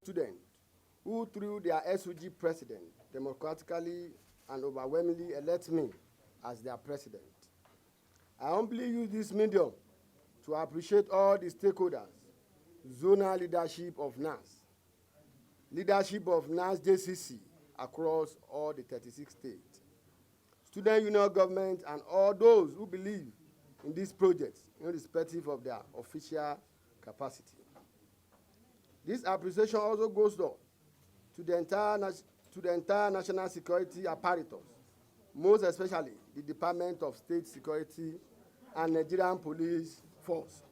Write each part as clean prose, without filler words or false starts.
students who, through their SOG president, democratically and overwhelmingly elect me as their president. I humbly use this medium to appreciate all the stakeholders, zonal leadership of NAS, leadership of NAS JCC across all the 36 states, student union government, and all those who believe in these projects, irrespective of their official capacity. This appreciation also goes on to the entire national security apparatus, most especially the Department of State Security and Nigerian Police Force,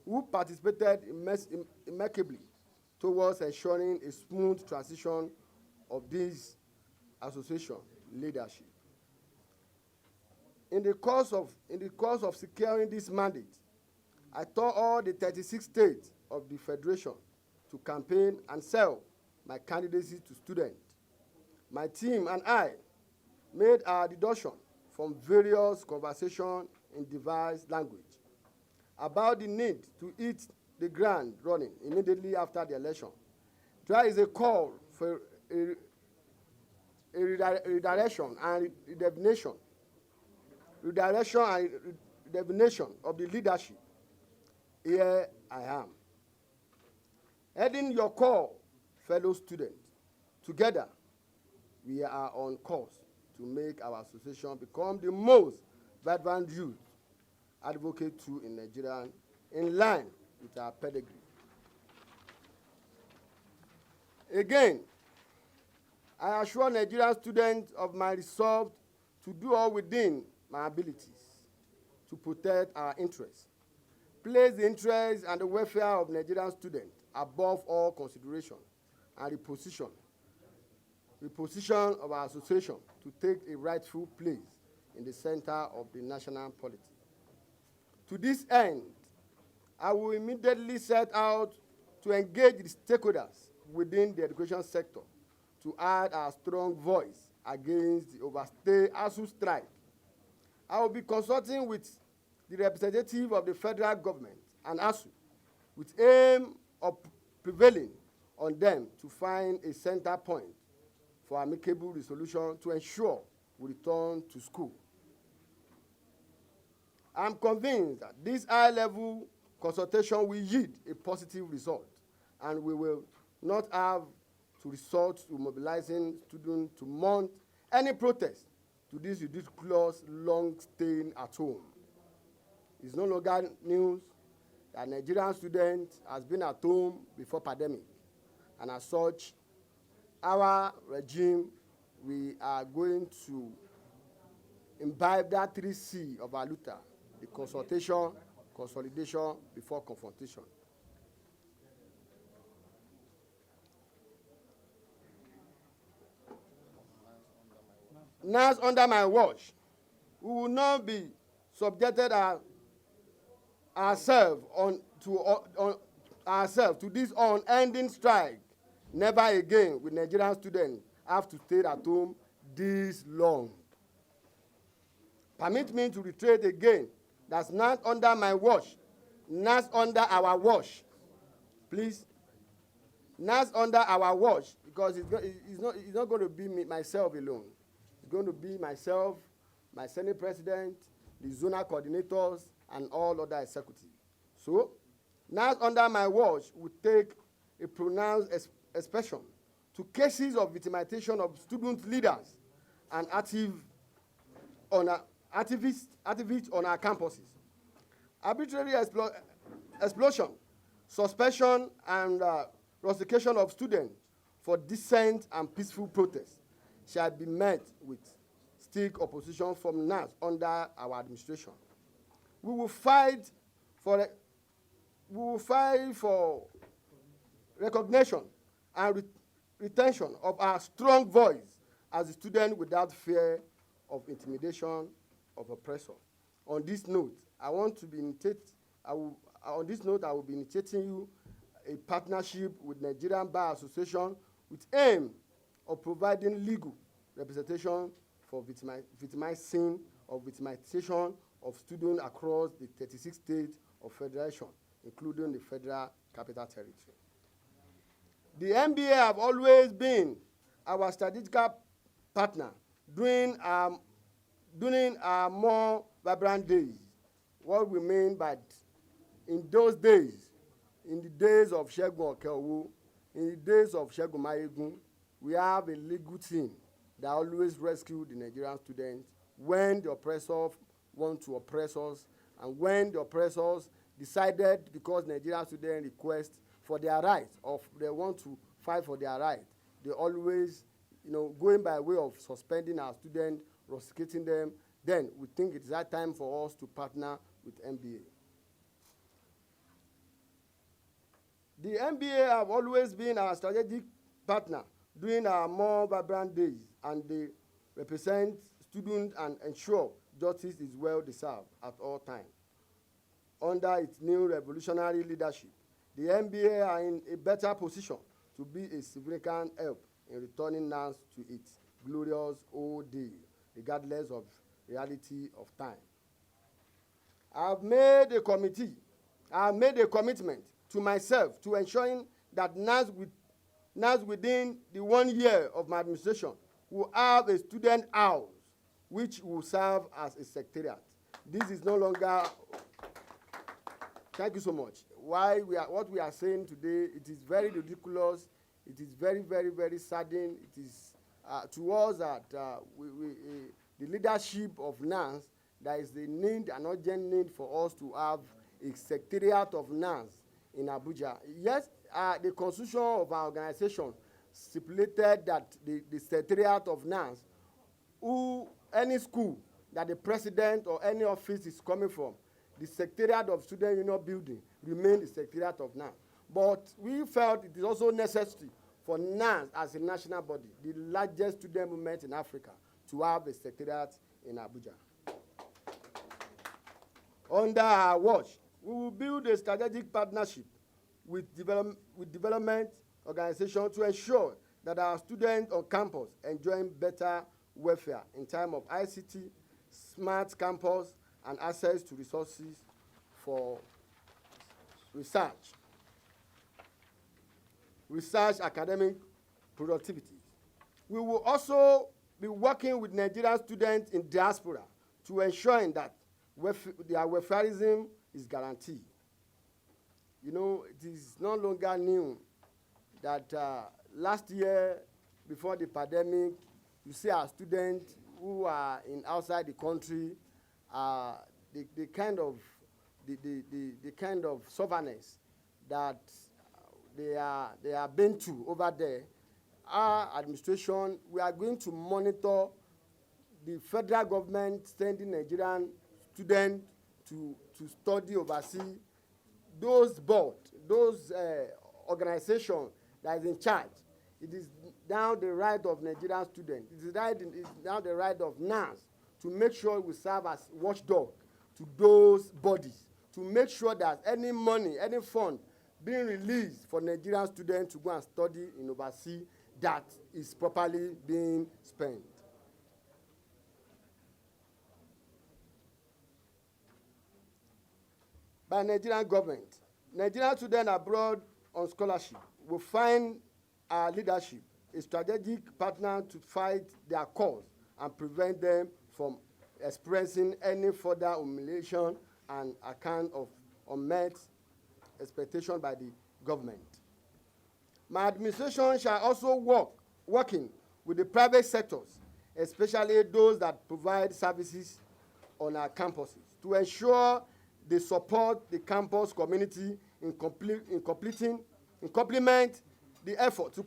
who participated immeasurably towards ensuring a smooth transition of this association leadership. In the course of securing this mandate, I taught all the 36 states of the Federation to campaign and sell my candidacy to students. My team and I made our deduction from various conversations in devised language about the need to hit the ground running immediately after the election. There is a call for a redirection and redefinition of the leadership. Here I am. Heading your call, fellow students, together we are on course to make our association become the most vibrant youth advocate tool in Nigeria, in line with our pedigree. Again, I assure Nigerian students of my resolve to do all within my abilities to protect our interests, place the interests and the welfare of Nigerian students above all consideration, and reposition of our association to take a rightful place in the center of the national polity. To this end, I will immediately set out to engage the stakeholders within the education sector to add our strong voice against the overstay ASU strike. I will be consulting with the representative of the federal government and ASU with aim of prevailing on them to find a center point for amicable resolution to ensure we return to school. I'm convinced that this high-level consultation will yield a positive result, and we will not have to resort to mobilizing students to mount any protest to this ridiculous long staying at home. It's no longer news that Nigerian students has been at home before pandemic, and as such, our regime, we are going to imbibe that 3C of our Luther, the consultation, consolidation before confrontation. Now, under my watch, we will not be subjected ourselves to this unending strike. Never again will Nigerian students have to stay at home this long. Permit me to reiterate again, that's not under my watch, not under our watch. Please, not under our watch, because it's not going to be myself alone. It's going to be myself, my Senate President, the zonal coordinators, and all other executives. So, not under my watch will take a pronounced expression to cases of victimization of student leaders and activists on our campuses. Arbitrary explosion, suspension, and prosecution of students for decent and peaceful protest shall be met with stiff opposition from NAS under our administration. We will fight for recognition and retention of our strong voice as a student without fear of intimidation of oppressor. On this note, I will be initiating you a partnership with Nigerian Bar Association with aim of providing legal representation for victimization of students across the 36 states of federation, including the Federal Capital Territory. The NBA have always been our strategic partner during our more vibrant days. What we mean by in those days, in the days of Segun Okeowo, in the days of Segun Mayegun, we have a legal team that always rescue the Nigerian students when the oppressors want to oppress us, and when the oppressors decided, because Nigerian students request for their rights, or they want to fight for their rights, they always, going by way of suspending our students, rusticating them. Then we think it's that time for us to partner with NBA. The NBA have always been our strategic partner during our more vibrant days, and they represent students and ensure justice is well deserved at all times. Under its new revolutionary leadership, the NBA are in a better position to be a significant help in returning NANS to its glorious old days, regardless of reality of time. I have made a commitment to myself to ensuring that NANS within the 1 year of my administration will have a student house which will serve as a secretariat. This is no longer. Thank you so much. What we are saying today, it is very ridiculous. It is very, very, very saddening. It is to us that the leadership of NANS, there is a need, an urgent need for us to have a secretariat of NANS in Abuja. Yes, the constitution of our organization stipulated that the secretariat of NANS, any school that the president or any office is coming from, the secretariat of student union building remain the secretariat of NANS. But we felt it is also necessary for NANS as a national body, the largest student movement in Africa, to have a secretariat in Abuja. Under our watch, we will build a strategic partnership with development organizations to ensure that our students on campus enjoy better welfare in terms of ICT, smart campus, and access to resources for research academic productivity. We will also be working with Nigerian students in diaspora to ensure that their welfareism is guaranteed. It is no longer new that last year, before the pandemic, you see our students who are outside the country, the kind of sovereignty that they are been to over there. Our administration, we are going to monitor the federal government sending Nigerian students to study overseas. Those organizations that is in charge. It is now the right of Nigerian students. It is now the right of NANS to make sure we serve as watchdog to those bodies, to make sure that any money, any fund being released for Nigerian students to go and study in overseas, that is properly being spent. By Nigerian government, Nigerian students abroad on scholarship will find our leadership a strategic partner to fight their cause and prevent them from expressing any further humiliation and account of unmet expectation by the government. My administration shall also working with the private sectors, especially those that provide services on our campuses, to ensure they support the campus community to complement the effort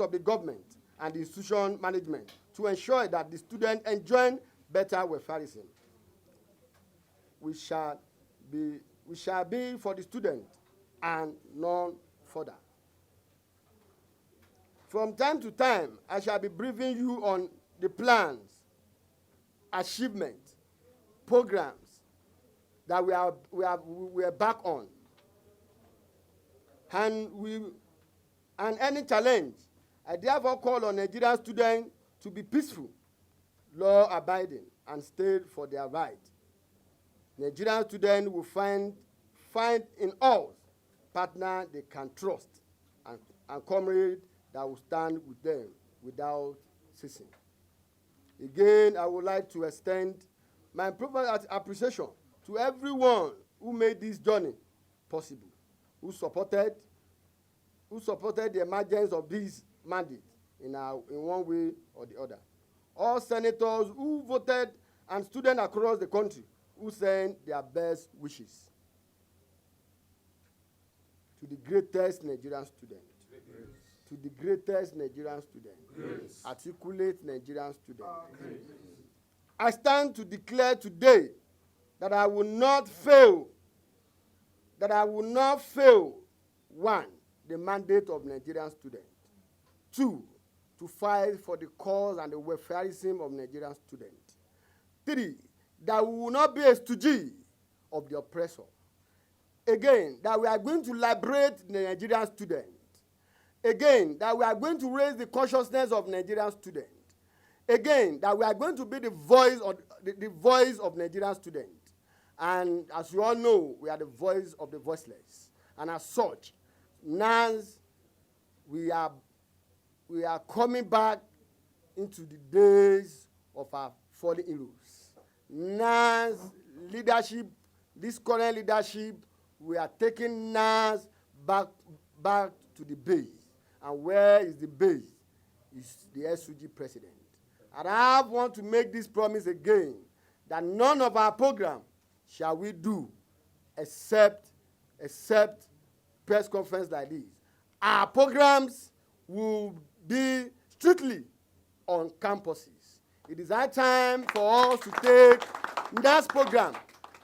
of the government and the institution management to ensure that the students enjoy better welfareism. We shall be for the student and none further. From time to time, I shall be briefing you on the plans, achievements, programs that we are back on, and any challenge. I therefore call on Nigerian students to be peaceful, law-abiding, and stay for their right. Nigerian students will find in us partner they can trust and comrades that will stand with them without ceasing. Again, I would like to extend my proper appreciation to everyone who made this journey possible, who supported the emergence of this mandate in one way or the other. All senators who voted and students across the country who sent their best wishes to the greatest Nigerian student. To the greatest Nigerian student. Grace. Articulate Nigerian student. I stand to declare today that I will not fail. That I will not fail. 1, the mandate of Nigerian students. 2, to fight for the cause and the welfareism of Nigerian students. 3, that we will not be a stooge of the oppressor. Again, that we are going to liberate the Nigerian student. Again, that we are going to raise the consciousness of Nigerian students. Again, that we are going to be the voice of Nigerian students. And as you all know, we are the voice of the voiceless. And as such, now we are coming back into the days of our fallen heroes. Now, leadership, this current leadership, we are taking NAS back to the base. And where is the base? Is the SUG president. And I want to make this promise again, that none of our program shall we do except press conference like this. Our programs will be strictly on campuses. It is high time for us to take NAS program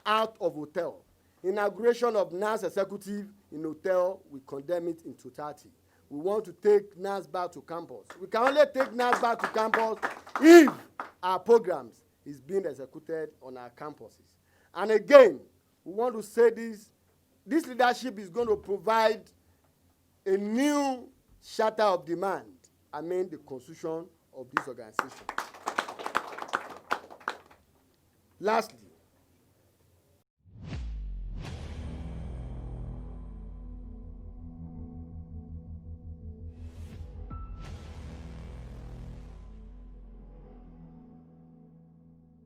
out of hotel. Inauguration of NAS executive in hotel, we condemn it in totality. We want to take NAS back to campus. We can only take NAS back to campus if our programs is being executed on our campuses. And again, we want to say this leadership is going to provide a new charter of demand, the constitution of this organization. Lastly,